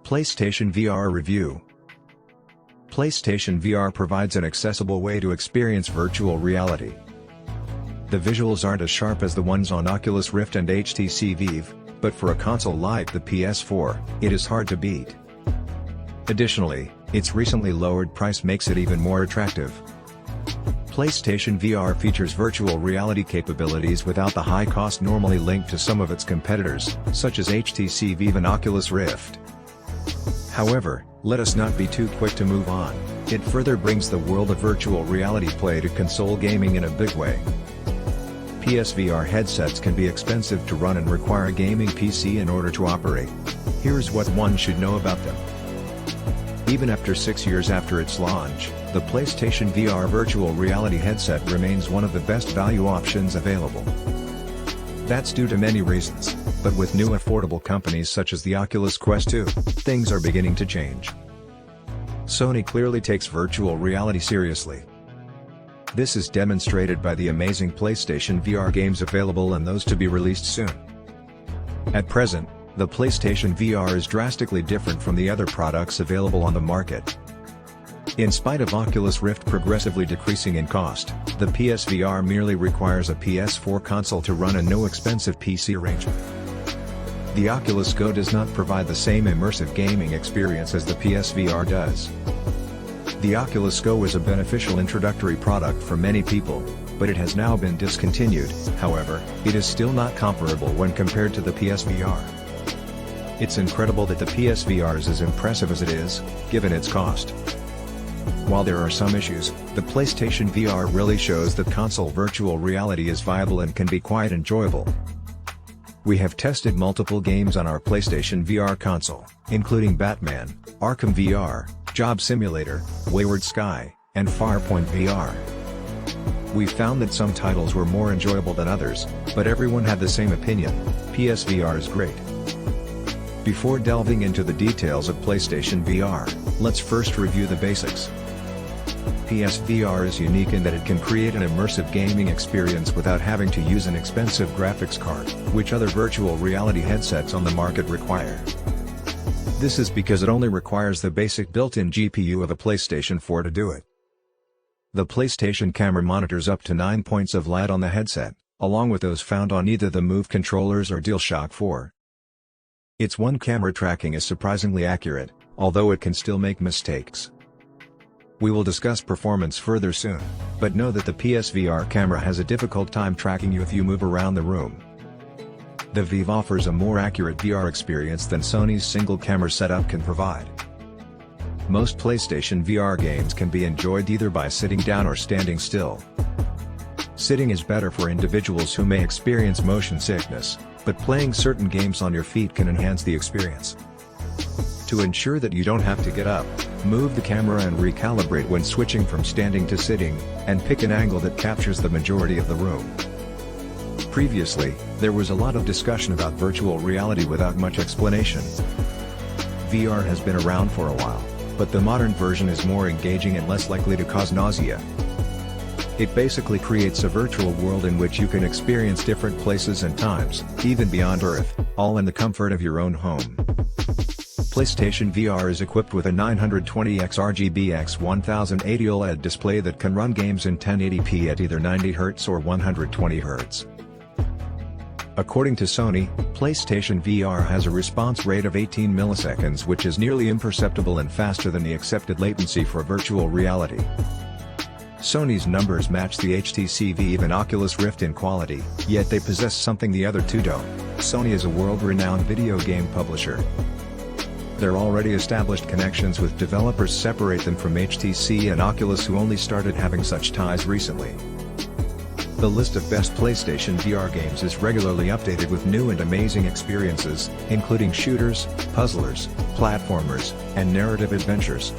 PlayStation VR Review. PlayStation VR provides an accessible way to experience virtual reality. The visuals aren't as sharp as the ones on Oculus Rift and HTC Vive, but for a console like the PS4, it is hard to beat. Additionally, its recently lowered price makes it even more attractive. PlayStation VR features virtual reality capabilities without the high cost normally linked to some of its competitors, such as HTC Vive and Oculus Rift. However, let us not be too quick to move on. It further brings the world of virtual reality play to console gaming in a big way. PSVR headsets can be expensive to run and require a gaming PC in order to operate. Here's what one should know about them. Even after 6 years after its launch, the PlayStation VR virtual reality headset remains one of the best value options available. That's due to many reasons, but with new affordable companies such as the Oculus Quest 2, things are beginning to change. Sony clearly takes virtual reality seriously. This is demonstrated by the amazing PlayStation VR games available and those to be released soon. At present, the PlayStation VR is drastically different from the other products available on the market. In spite of Oculus Rift progressively decreasing in cost, the PSVR merely requires a PS4 console to run and no expensive PC arrangement. The Oculus Go does not provide the same immersive gaming experience as the PSVR does. The Oculus Go is a beneficial introductory product for many people, but it has now been discontinued. However, it is still not comparable when compared to the PSVR. It's incredible that the PSVR is as impressive as it is, given its cost. While there are some issues, the PlayStation VR really shows that console virtual reality is viable and can be quite enjoyable. We have tested multiple games on our PlayStation VR console, including Batman, Arkham VR, Job Simulator, Wayward Sky, and Farpoint VR. We found that some titles were more enjoyable than others, but everyone had the same opinion: PSVR is great. Before delving into the details of PlayStation VR, let's first review the basics. PSVR is unique in that it can create an immersive gaming experience without having to use an expensive graphics card, which other virtual reality headsets on the market require. This is because it only requires the basic built-in GPU of a PlayStation 4 to do it. The PlayStation camera monitors up to 9 points of light on the headset, along with those found on either the Move controllers or DualShock 4. Its one-camera tracking is surprisingly accurate, although it can still make mistakes. We will discuss performance further soon, but know that the PSVR camera has a difficult time tracking you if you move around the room. The Vive offers a more accurate VR experience than Sony's single-camera setup can provide. Most PlayStation VR games can be enjoyed either by sitting down or standing still. Sitting is better for individuals who may experience motion sickness, but playing certain games on your feet can enhance the experience. To ensure that you don't have to get up, move the camera and recalibrate when switching from standing to sitting, and pick an angle that captures the majority of the room. Previously, there was a lot of discussion about virtual reality without much explanation. VR has been around for a while, but the modern version is more engaging and less likely to cause nausea. It basically creates a virtual world in which you can experience different places and times, even beyond Earth, all in the comfort of your own home. PlayStation VR is equipped with a 920x RGB x1080 OLED display that can run games in 1080p at either 90Hz or 120Hz. According to Sony, PlayStation VR has a response rate of 18 milliseconds, which is nearly imperceptible and faster than the accepted latency for virtual reality. Sony's numbers match the HTC Vive and Oculus Rift in quality, yet they possess something the other two don't. Sony is a world-renowned video game publisher. Their already established connections with developers separate them from HTC and Oculus, who only started having such ties recently. The list of best PlayStation VR games is regularly updated with new and amazing experiences, including shooters, puzzlers, platformers, and narrative adventures.